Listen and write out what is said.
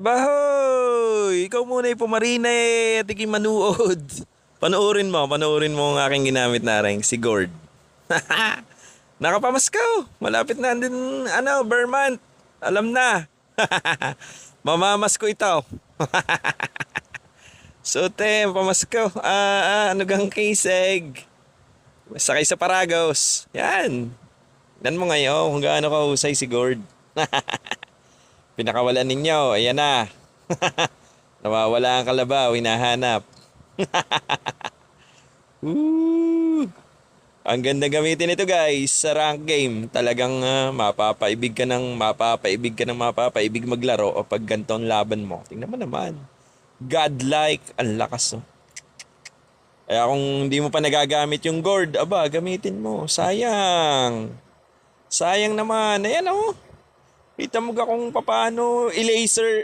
Bahoy! Ikaw muna yung pumarina at iking manuod. Panoorin mo ang aking ginamit na ring, si Gord. Nakapamaskaw! Malapit na din, Vermont. Alam na. Mamamas ko ito. So, pamaskaw. Ano gang kisig? Sakay sa Paragos. Yan. Tignan mo ngayon kung gaano kahusay si Gord. Pinakawalan ninyo, ayan na. Nawawala ang kalabaw, hinahanap. Woo! Ang ganda gamitin ito guys sa rank game. Talagang mapapaibig maglaro o pag ganito ang laban mo. Tingnan mo naman. Godlike, ang lakas oh. Kaya kung hindi mo pa nagagamit yung gourd, aba, gamitin mo. Sayang. Sayang naman. Ayan oh. Kita mo ka kung paano i-laser